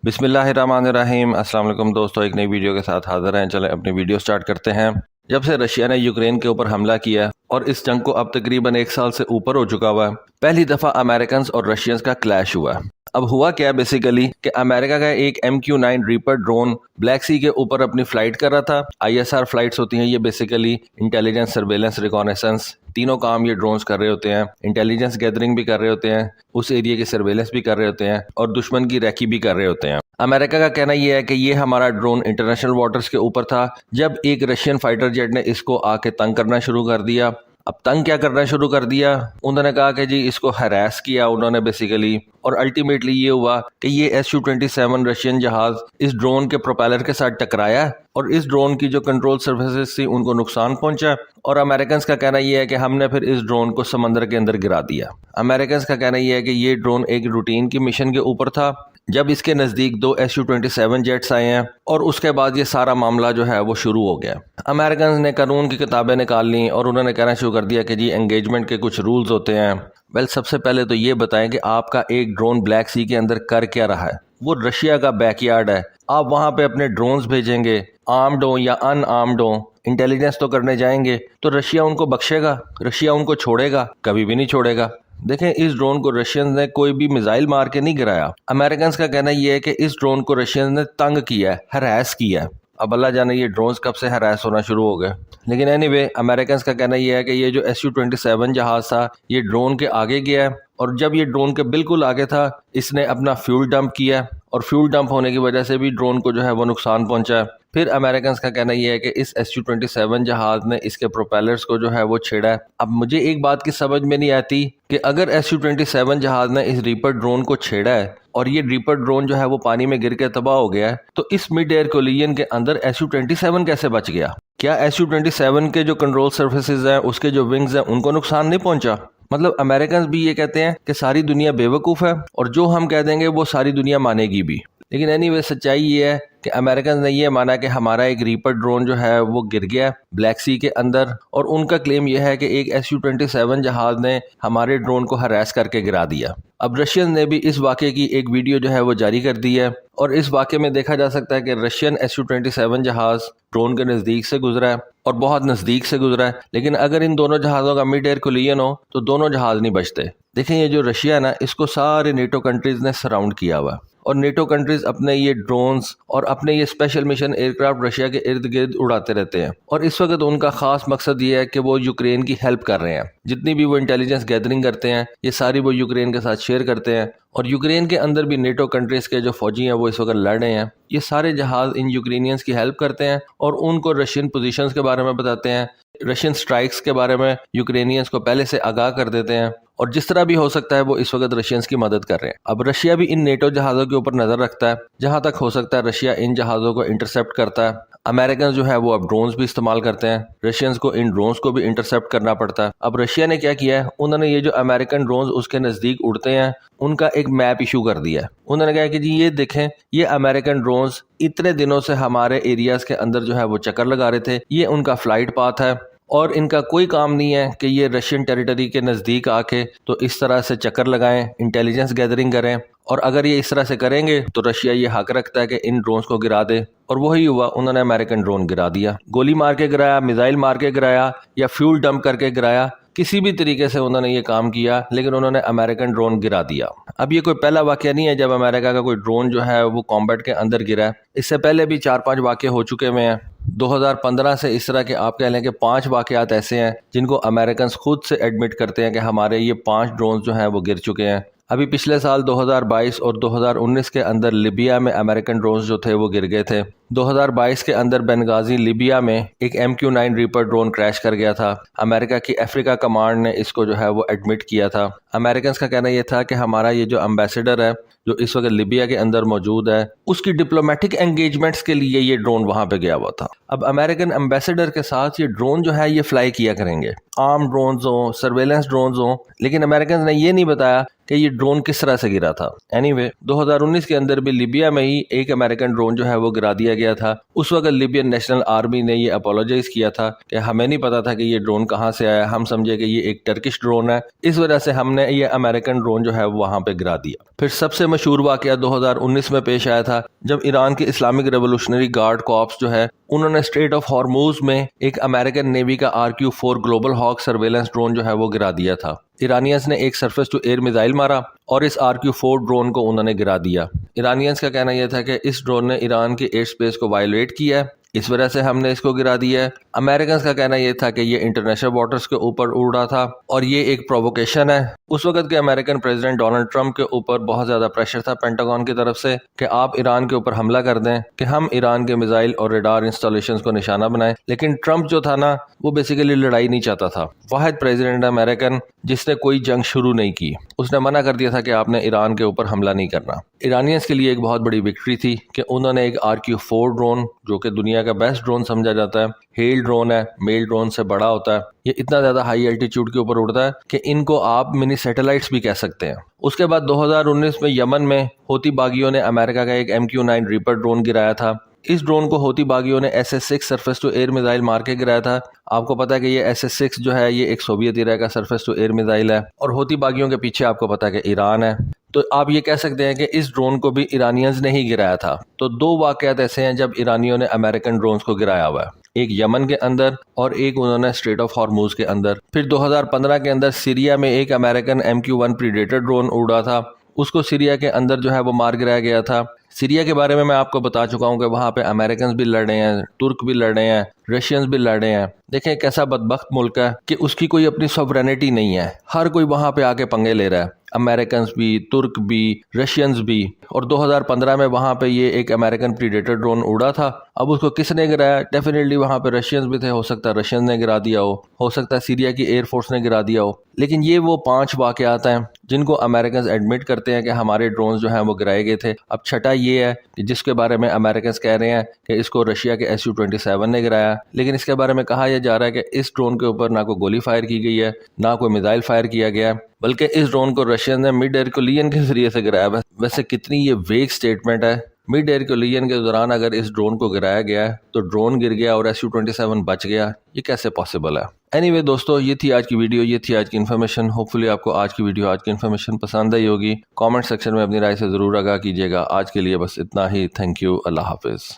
بسم اللہ الرحمن الرحیم۔ السلام علیکم دوستو، ایک نئی ویڈیو کے ساتھ حاضر ہیں۔ چلیں اپنی ویڈیو سٹارٹ کرتے ہیں۔ جب سے رشیا نے یوکرین کے اوپر حملہ کیا اور اس جنگ کو اب تقریباً 1 سال سے اوپر ہو چکا ہوا ہے، پہلی دفعہ امریکنز اور رشینز کا کلیش ہوا ہے۔ اب ہوا کیا بیسیکلی کہ امریکہ کا ایک MQ-9 ریپر ڈرون بلیک سی کے اوپر اپنی فلائٹ کر رہا تھا۔ ISR فلائٹس ہوتی ہیں، یہ بیسیکلی انٹیلیجنس، سرویلنس، ریکونیسنس، تینوں کام یہ ڈرونز کر رہے ہوتے ہیں۔ انٹیلیجنس گیدرنگ بھی کر رہے ہوتے ہیں، اس ایریا کی سرویلنس بھی کر رہے ہوتے ہیں، اور دشمن کی ریکی بھی کر رہے ہوتے ہیں۔ امریکہ کا کہنا یہ ہے کہ یہ ہمارا ڈرون انٹرنیشنل واٹرز کے اوپر تھا جب ایک رشین فائٹر جیٹ نے اس کو آ کے تنگ کرنا شروع کر دیا۔ اب تنگ کیا کرنا شروع کر دیا؟ انہوں نے کہا کہ جی اس کو ہراس کیا انہوں نے بیسیکلی، اور الٹیمیٹلی یہ ہوا کہ یہ SU-27 رشین جہاز اس ڈرون کے پروپیلر کے ساتھ ٹکرایا، اور اس ڈرون کی جو کنٹرول سروسز تھی ان کو نقصان پہنچا، اور امریکنز کا کہنا یہ ہے کہ ہم نے پھر اس ڈرون کو سمندر کے اندر گرا دیا۔ امریکنز کا کہنا یہ ہے کہ یہ ڈرون ایک روٹین کی مشن کے اوپر تھا جب اس کے نزدیک 2 SU-27 جیٹس آئے ہیں، اور اس کے بعد یہ سارا معاملہ جو ہے وہ شروع ہو گیا۔ امریکنز نے قانون کی کتابیں نکال لیں اور انہوں نے کہنا شروع کر دیا کہ جی انگیجمنٹ کے کچھ رولز ہوتے ہیں۔ سب سے پہلے تو یہ بتائیں کہ آپ کا ایک ڈرون بلیک سی کے اندر کر کیا رہا ہے؟ وہ رشیا کا بیک یارڈ ہے، آپ وہاں پہ اپنے ڈرونز بھیجیں گے، آرمڈ ہوں یا ان آرمڈ ہوں، انٹیلیجنس تو کرنے جائیں گے، تو رشیا ان کو بخشے گا؟ رشیا ان کو چھوڑے گا؟ کبھی بھی نہیں چھوڑے گا۔ دیکھیں اس ڈرون کو رشینز نے کوئی بھی میزائل مار کے نہیں گرایا۔ امریکنز کا کہنا یہ ہے کہ اس ڈرون کو رشینز نے تنگ کیا ہے، ہراس کیا ہے۔ اب اللہ جانے یہ ڈرونز کب سے ہراس ہونا شروع ہو گئے، لیکن اینی وے امریکنز کا کہنا یہ ہے کہ یہ جو SU-27 جہاز تھا یہ ڈرون کے آگے گیا ہے، اور جب یہ ڈرون کے بالکل آگے تھا اس نے اپنا فیول ڈمپ کیا، اور فیول ڈمپ ہونے کی وجہ سے بھی ڈرون کو جو ہے وہ نقصان پہنچا ہے۔ پھر امریکنز کا کہنا یہ ہے کہ اس SU-27 جہاز نے اس کے پروپیلرز کو جو ہے وہ چھیڑا ہے۔ اب مجھے ایک بات کی سمجھ میں نہیں آتی کہ اگر SU-27 جہاز نے اس ریپر ڈرون کو چھیڑا ہے اور یہ ریپر ڈرون جو ہے وہ پانی میں گر کے تباہ ہو گیا ہے، تو اس مڈ ایئر کولیجن کے اندر SU-27 کیسے بچ گیا؟ کیا SU-27 کے جو کنٹرول سرفیسز ہیں، اس کے جو ونگز ہیں، ان کو نقصان نہیں پہنچا؟ مطلب امریکنز بھی یہ کہتے ہیں کہ ساری دنیا بے وقوف ہے، اور جو ہم کہہ دیں گے وہ ساری دنیا مانے گی بھی۔ لیکن اینی وے سچائی یہ ہے کہ امریکنز نے یہ مانا کہ ہمارا ایک ریپر ڈرون جو ہے وہ گر گیا بلیک سی کے اندر، اور ان کا کلیم یہ ہے کہ ایک SU-27 جہاز نے ہمارے ڈرون کو ہراس کر کے گرا دیا۔ اب رشین نے بھی اس واقعے کی ایک ویڈیو جو ہے وہ جاری کر دی ہے، اور اس واقعے میں دیکھا جا سکتا ہے کہ رشین SU-27 جہاز ڈرون کے نزدیک سے گزرا ہے، اور بہت نزدیک سے گزرا ہے، لیکن اگر ان دونوں جہازوں کا مڈ ایئر کولیجن ہو تو دونوں جہاز نہیں بچتے۔ دیکھیں یہ جو رشیا ہے نا، اس کو سارے نیٹو کنٹریز نے سراؤنڈ کیا ہوا، اور نیٹو کنٹریز اپنے یہ ڈرونز اور اپنے یہ special mission aircraft Russia کے ارد گرد اڑاتے رہتے ہیں، اور اس وقت ان کا خاص مقصد یہ ہے کہ وہ یوکرین کی ہیلپ کر رہے ہیں۔ جتنی بھی وہ انٹیلیجنس گیدرنگ کرتے ہیں یہ ساری وہ یوکرین کے ساتھ شیئر کرتے ہیں، اور یوکرین کے اندر بھی نیٹو کنٹریز کے جو فوجی ہیں وہ اس وقت لڑ رہے ہیں۔ یہ سارے جہاز ان یوکرینینز کی ہیلپ کرتے ہیں، اور ان کو رشین پوزیشنز کے بارے میں بتاتے ہیں، رشین سٹرائکس کے بارے میں یوکرینینز کو پہلے سے آگاہ کر دیتے ہیں، اور جس طرح بھی ہو سکتا ہے وہ اس وقت رشینز کی مدد کر رہے ہیں۔ اب رشیا بھی ان نیٹو جہازوں کے اوپر نظر رکھتا ہے، جہاں تک ہو سکتا ہے رشیا ان جہازوں کو انٹرسیپٹ کرتا ہے۔ امریکنز جو ہے وہ اب ڈرونز بھی استعمال کرتے ہیں، رشینز کو ان ڈرونز کو بھی انٹرسیپٹ کرنا پڑتا ہے۔ اب رشیا نے کیا کیا ہے، انہوں نے یہ جو امریکن ڈرونز اس کے نزدیک اڑتے ہیں ان کا ایک میپ ایشو کر دیا ہے۔ انہوں نے کہا کہ جی یہ دیکھیں، یہ امریکن ڈرونز اتنے دنوں سے ہمارے ایریاز کے اندر جو ہے وہ چکر لگا رہے تھے، یہ ان کا فلائٹ پاتھ ہے، اور ان کا کوئی کام نہیں ہے کہ یہ رشین ٹیریٹری کے نزدیک آ کے تو اس طرح سے چکر لگائیں، انٹیلیجنس گیدرنگ کریں، اور اگر یہ اس طرح سے کریں گے تو رشیا یہ حق رکھتا ہے کہ ان ڈرونز کو گرا دے، اور وہی ہوا، انہوں نے امریکن ڈرون گرا دیا، گولی مار کے گرایا، میزائل مار کے گرایا، یا فیول ڈمپ کر کے گرایا، کسی بھی طریقے سے انہوں نے یہ کام کیا، لیکن انہوں نے امریکن ڈرون گرا دیا۔ اب یہ کوئی پہلا واقعہ نہیں ہے جب امریکہ کا کوئی ڈرون جو ہے وہ کامبیٹ کے اندر گرا ہے، اس سے پہلے بھی 4-5 واقعے ہو چکے ہوئے ہیں۔ 2015 سے اس طرح کے آپ کہہ لیں کہ 5 واقعات ایسے ہیں جن کو امریکنز خود سے ایڈمٹ کرتے ہیں کہ ہمارے یہ 5 ڈرونز جو ہیں وہ گر چکے ہیں۔ ابھی پچھلے سال 2022 اور 2019 کے اندر لیبیا میں امریکن ڈرونز جو تھے وہ گر گئے تھے۔ 2022 کے اندر بنغازی لیبیا میں ایک MQ-9 ریپر ڈرون کریش کر گیا تھا، امریکہ کی افریقہ کمانڈ نے اس کو جو ہے وہ ایڈمٹ کیا تھا۔ امریکنز کا کہنا یہ تھا کہ ہمارا یہ جو امبیسڈر ہے جو اس وقت لیبیا کے اندر موجود ہے، اس کی ڈپلومیٹک انگیجمنٹس کے لیے یہ ڈرون وہاں پہ گیا ہوا تھا۔ اب امریکن امبیسڈر کے ساتھ یہ ڈرون جو ہے یہ فلائی کیا کریں گے، عام ڈرونز ہوں، سرویلنس ڈرونز ہوں، لیکن امریکنز نے یہ نہیں بتایا کہ یہ ڈرون کس طرح سے گرا تھا۔ اینیوے 2019 کے اندر بھی لیبیا میں ہی ایک امریکن ڈرون جو ہے وہ گرا دیا گیا تھا۔ اس وقت لیبین نیشنل آرمی نے یہ اپولوجائز کیا تھا کہ ہمیں نہیں پتا تھا کہ یہ ڈرون کہاں سے آیا، ہم سمجھے کہ یہ ایک ٹرکش ڈرون ہے، اس وجہ سے ہم نے یہ امریکن ڈرون جو ہے وہاں پہ گرا دیا۔ پھر سب سے مشہور واقعہ 2019 میں پیش آیا تھا جب ایران کے اسلامک ریولوشنری گارڈ کارپس جو ہے انہوں نے اسٹریٹ آف ہارموز میں ایک امریکن نیوی کا RQ-4 گلوبل ہاک سرویلنس ڈرون جو ہے وہ گرا دیا تھا۔ ایرانیانز نے ایک سرفیس ٹو ایئر میزائل مارا اور اس RQ-4 ڈرون کو انہوں نے گرا دیا۔ ایرانیانز کا کہنا یہ تھا کہ اس ڈرون نے ایران کے ایئر اسپیس کو وائلیٹ کیا ہے، اس وجہ سے ہم نے اس کو گرا دیا ہے۔ امریکنز کا کہنا یہ تھا کہ یہ انٹرنیشنل واٹرز کے اوپر اڑ رہا تھا اور یہ ایک پرووکیشن ہے۔ اس وقت کے امریکن پریزیڈنٹ ڈونلڈ ٹرمپ کے اوپر بہت زیادہ پریشر تھا پینٹاگون کی طرف سے کہ آپ ایران کے اوپر حملہ کر دیں کہ ہم ایران کے میزائل اور ریڈار انسٹالیشنز کو نشانہ بنائیں، لیکن ٹرمپ جو تھا نا وہ بیسیکلی لڑائی نہیں چاہتا تھا۔ واحد پریزیڈنٹ امریکن جس نے کوئی جنگ شروع نہیں کی، اس نے منع کر دیا تھا کہ آپ نے ایران کے اوپر حملہ نہیں کرنا۔ ایرانیانز کے لیے ایک بہت بڑی وکٹری تھی کہ انہوں نے ایک RQ-4 ڈرون جو کہ دنیا کا بیسٹ ڈرون سمجھا جاتا ہے، ہیل ڈرون ہے، میل ڈرون سے بڑا ہوتا ہے، یہ اتنا زیادہ ہائی الٹیچیوڈ کے اوپر اڑتا ہے کہ ان کو آپ منی سیٹلائٹس بھی کہہ سکتے ہیں۔ اس کے بعد 2019 میں یمن میں ہوتی باغیوں نے امریکہ کا ایک MQ-9 ریپر ڈرون گرایا تھا۔ اس ڈرون کو ہوتی باغیوں نے SS-6 surface to year missile مار کے گرایا تھا۔ آپ کو پتا ہے کہ یہ SS-6 جو ہے یہ ایک سوویت ایرا کا سرفیس ٹو ایئر میزائل ہے اور ہوتی باغیوں کے پیچھے آپ کو پتا ہے کہ ایران ہے، تو آپ یہ کہہ سکتے ہیں کہ اس ڈرون کو بھی ایرانیانز نے ہی گرایا تھا۔ تو دو واقعات ایسے ہیں جب ایرانیوں نے امریکن ڈرونز کو گرایا ہوا ہے، ایک یمن کے اندر اور ایک انہوں نے اسٹریٹ آف ہارموز کے اندر۔ پھر 2015 کے اندر سیریا میں ایک امریکن MQ-1 پریڈیٹر ڈرون اڑا تھا، اس کو سیریا کے اندر جو ہے وہ مار گرایا گیا تھا۔ سیریا کے بارے میں آپ کو بتا چکا ہوں کہ وہاں پہ امریکنز بھی لڑ رہے ہیں، ترک بھی لڑ رہے ہیں، رشینز بھی لڑ رہے ہیں۔ دیکھیں کیسا بدبخت ملک ہے کہ اس کی کوئی اپنی سوورینٹی نہیں ہے، ہر کوئی وہاں پہ آ کے پنگے لے رہا ہے، امریکنز بھی، ترک بھی، رشینز بھی۔ اور 2015 میں وہاں پہ یہ ایک امریکن پریڈیٹر ڈرون اڑا تھا۔ اب اس کو کس نے گرایا؟ ڈیفینیٹلی وہاں پہ رشینز بھی تھے، ہو سکتا ہے رشینز نے گرا دیا ہو سکتا ہے سیریا کی ایئر فورس نے گرا دیا ہو۔ لیکن یہ وہ 5 واقعات ہیں جن کو امریکنز ایڈمٹ کرتے ہیں کہ ہمارے ڈرونز جو ہیں وہ گرائے گئے تھے۔ اب چھٹا یہ ہے کہ جس کے بارے میں امریکنز کہہ رہے ہیں کہ اس کو رشیا کے Su-27 نے گرایا، لیکن اس کے بارے میں کہا یہ جا رہا ہے کہ اس ڈرون کے اوپر نہ کوئی گولی فائر کی گئی ہے، نہ کوئی میزائل فائر کیا گیا ہے، بلکہ اس ڈرون کو رشین نے مڈ ایئر کولیژن کے ذریعے سے گرایا۔ ویسے کتنی یہ ویگ سٹیٹمنٹ ہے، مڈ ایئر کولیژن کے دوران اگر اس ڈرون کو گرایا گیا ہے تو ڈرون گر گیا اور Su-27 بچ گیا، یہ کیسے پاسبل ہے؟ اینیوے دوستو، یہ تھی آج کی ویڈیو، یہ تھی آج کی انفارمیشن۔ ہوپ فلی آپ کو آج کی ویڈیو، آج کی انفارمیشن پسند آئی ہوگی۔ کامنٹ سیکشن میں اپنی رائے سے ضرور آگاہ کیجیے گا۔ آج کے لیے بس اتنا ہی، تھینک یو، اللہ حافظ۔